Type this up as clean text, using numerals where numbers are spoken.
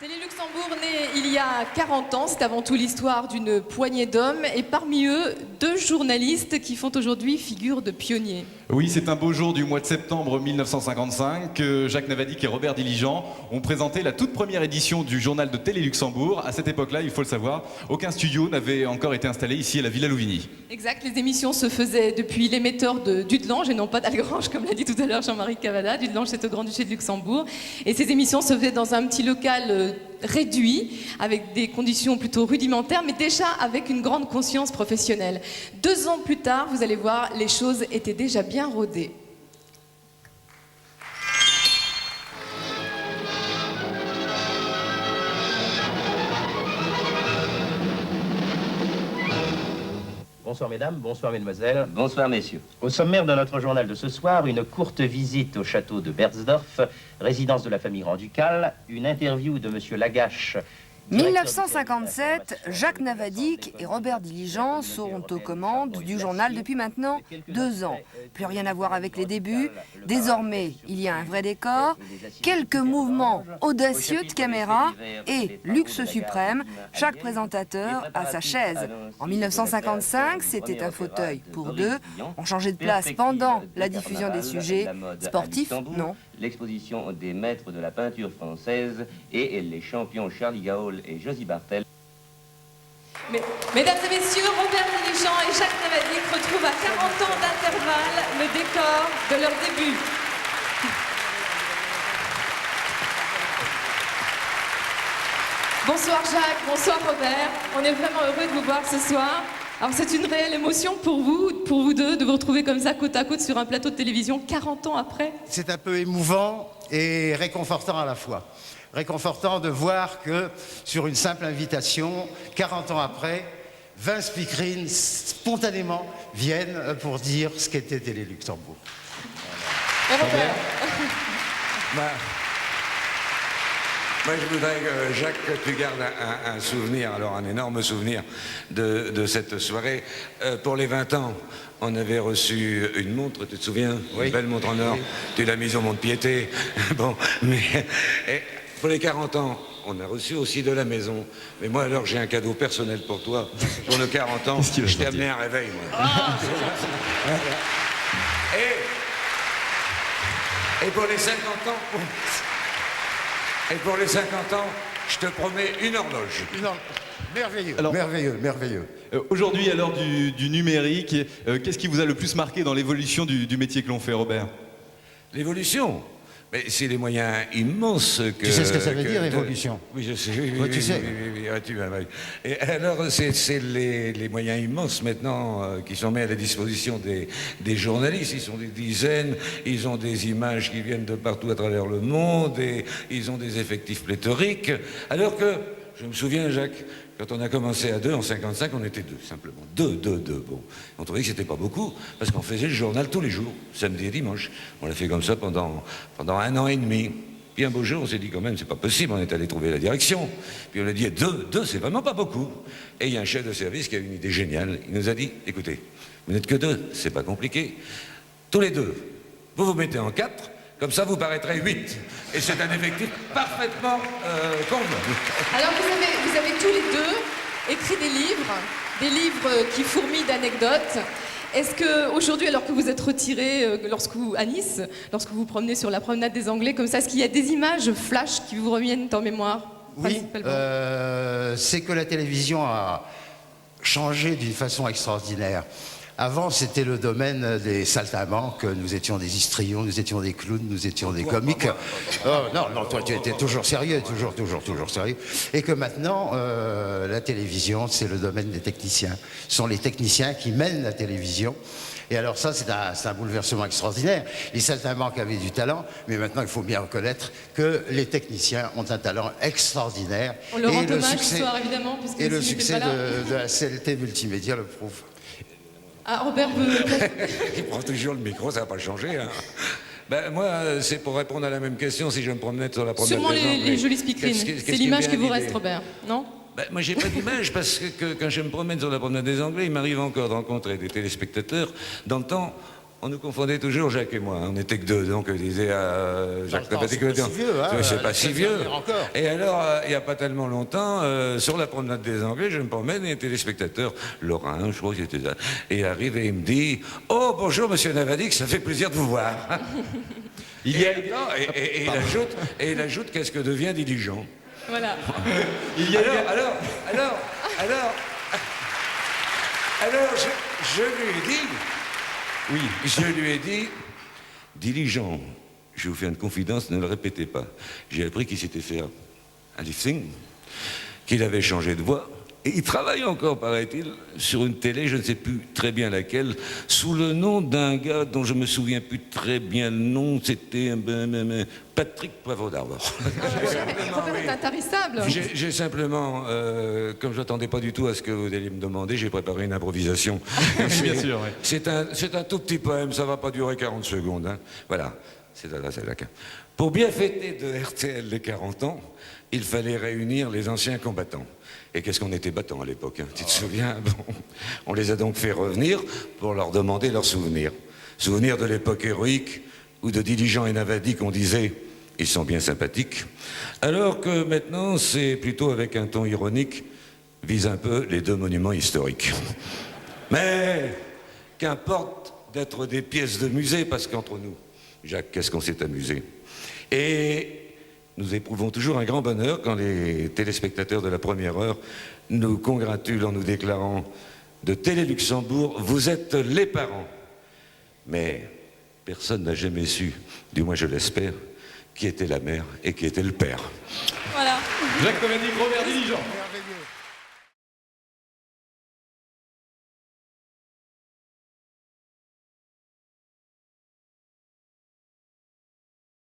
Télé Luxembourg, né il y a 40 ans, c'est avant tout l'histoire d'une poignée d'hommes et parmi eux, deux journalistes qui font aujourd'hui figure de pionniers. Oui, c'est un beau jour du mois de septembre 1955 que Jacques Navadic et Robert Diligent ont présenté la toute première édition du journal de Télé Luxembourg. À cette époque-là, il faut le savoir, aucun studio n'avait encore été installé ici à la Villa Louvigny. Exact, les émissions se faisaient depuis l'émetteur de Dudelange et non pas d'Algrange, comme l'a dit tout à l'heure Jean-Marie Cavada. Dudelange, c'est au Grand-Duché de Luxembourg. Et ces émissions se faisaient dans un petit local réduit, avec des conditions plutôt rudimentaires, mais déjà avec une grande conscience professionnelle. 2 ans plus tard, vous allez voir, les choses étaient déjà bien rodées. Bonsoir mesdames, bonsoir mesdemoiselles. Bonsoir messieurs. Au sommaire de notre journal de ce soir, une courte visite au château de Berzdorf, résidence de la famille Grand-Ducal, une interview de monsieur Lagache. 1957, Jacques Navadic et Robert Diligent seront aux commandes du journal depuis maintenant 2 ans. Plus rien à voir avec les débuts. Désormais, il y a un vrai décor, quelques mouvements audacieux de caméra et luxe suprême, chaque présentateur a sa chaise. En 1955, c'était un fauteuil pour 2. On changeait de place pendant la diffusion des sujets. Sportifs, non. L'exposition des maîtres de la peinture française et les champions Charlie Gaol et Josie Bartel. Mesdames et messieurs, Robert Diligent et Jacques Navadic retrouvent à 40 ans d'intervalle le décor de leur début. Bonsoir Jacques, bonsoir Robert. On est vraiment heureux de vous voir ce soir. Alors c'est une réelle émotion pour vous deux, de vous retrouver comme ça côte à côte sur un plateau de télévision 40 ans après. C'est un peu émouvant et réconfortant à la fois. Réconfortant de voir que sur une simple invitation, 40 ans après, 20 speakerines spontanément viennent pour dire ce qu'était Télé Luxembourg. Et Robert. Moi, je voudrais, Jacques, que tu gardes un souvenir, alors un énorme souvenir de cette soirée. Pour les 20 ans, on avait reçu une montre, tu te souviens? Oui. Une belle montre en or. Oui. Tu l'as mise au mont-de-piété. Bon, mais pour les 40 ans, on a reçu aussi de la maison. Mais moi, alors, j'ai un cadeau personnel pour toi. Pour nos 40 ans, je t'ai amené un réveil, moi. Ah, Et pour les 50 ans... Et pour les 50 ans, je te promets une horloge. Merveilleux, Alors, merveilleux, merveilleux. Aujourd'hui, à l'heure du numérique, qu'est-ce qui vous a le plus marqué dans l'évolution du métier que l'on fait, Robert? L'évolution? Mais c'est des moyens immenses que... Tu sais ce que ça veut dire, évolution? Oui, je sais. Ouais, tu sais. Oui. Et alors, c'est les moyens immenses maintenant qui sont mis à la disposition des journalistes. Ils sont des dizaines, ils ont des images qui viennent de partout à travers le monde, et ils ont des effectifs pléthoriques. Alors que, je me souviens, Jacques, quand on a commencé à 2, en 55, on était 2, simplement. 2. Bon, on trouvait que c'était pas beaucoup, parce qu'on faisait le journal tous les jours, samedi et dimanche. On l'a fait comme ça pendant 1 an et demi. Puis un beau jour, on s'est dit quand même, c'est pas possible, on est allé trouver la direction. Puis on a dit, 2, c'est vraiment pas beaucoup. Et il y a un chef de service qui a une idée géniale. Il nous a dit, écoutez, vous n'êtes que 2, c'est pas compliqué. Tous les 2, vous vous mettez en 4, comme ça vous paraîtrez 8. Et c'est un effectif parfaitement convenable. Alors vous avez tous les deux écrit des livres qui fourmillent d'anecdotes. Est-ce qu'aujourd'hui, alors que vous êtes retiré à Nice, lorsque vous promenez sur la promenade des Anglais comme ça, est-ce qu'il y a des images flash qui vous reviennent en mémoire? Oui, c'est que la télévision a changé d'une façon extraordinaire. Avant, c'était le domaine des saltimbanques. Nous étions des histrions, nous étions des clowns, nous étions des comiques. Oh, non, toi, tu étais toujours sérieux, toujours sérieux. Et que maintenant, la télévision, c'est le domaine des techniciens. Ce sont les techniciens qui mènent la télévision. Et alors ça, c'est un bouleversement extraordinaire. Les saltimbanques avaient du talent, mais maintenant, il faut bien reconnaître que les techniciens ont un talent extraordinaire. On leur rend hommage ce soir, évidemment, puisque et le Lucie succès n'était pas là. de la CLT multimédia le prouve. Ah, Robert Il prend toujours le micro, ça n'a pas changé. Hein. Ben, moi, c'est pour répondre à la même question si je me promenais sur la promenade sûrement des Anglais. les jolies speakerines. C'est l'image qui vous reste, Robert, non? Ben, moi, j'ai pas d'image parce que quand je me promène sur la promenade des Anglais, il m'arrive encore de rencontrer des téléspectateurs. Dans le temps, on nous confondait toujours, Jacques et moi. On n'était que deux, donc je disais à Jacques Navadic, c'est pas si vieux, hein, c'est pas si vieux. encore. Et alors, il n'y a pas tellement longtemps, sur la promenade des Anglais, je me promène et un téléspectateur, Laurent, je crois que c'était ça, et arrive et il me dit « Oh, bonjour, monsieur Navadic, ça fait plaisir de vous voir. » Il y a... Et il ajoute qu'est-ce que devient Diligent. Voilà. Il y a... Alors, je lui ai dit, Oui. je lui ai dit, Diligent, je vous fais une confidence, ne le répétez pas. J'ai appris qu'il s'était fait un lifting, qu'il avait changé de voix, et il travaille encore, paraît-il, sur une télé, je ne sais plus très bien laquelle, sous le nom d'un gars dont je me souviens plus très bien le nom, c'était Patrick Poivre d'Arbre. Robert est intarissable. J'ai simplement, comme je n'attendais pas du tout à ce que vous alliez me demander, j'ai préparé une improvisation. Bien sûr, oui. C'est un tout petit poème, ça ne va pas durer 40 secondes. Hein. Voilà, c'est là. Pour bien fêter de RTL les 40 ans, il fallait réunir les anciens combattants. Et qu'est-ce qu'on était battants à l'époque, hein, tu te souviens? Bon, on les a donc fait revenir pour leur demander leurs souvenirs. Souvenirs de l'époque héroïque où de Diligent et Navadic on disait « ils sont bien sympathiques », alors que maintenant c'est plutôt avec un ton ironique, vise un peu les deux monuments historiques. Mais qu'importe d'être des pièces de musée, parce qu'entre nous, Jacques, qu'est-ce qu'on s'est amusé. Et nous éprouvons toujours un grand bonheur quand les téléspectateurs de la première heure nous congratulent en nous déclarant de Télé Luxembourg, vous êtes les parents. Mais personne n'a jamais su, du moins je l'espère, qui était la mère et qui était le père. Voilà. Jacques Navadic, Robert Diligent.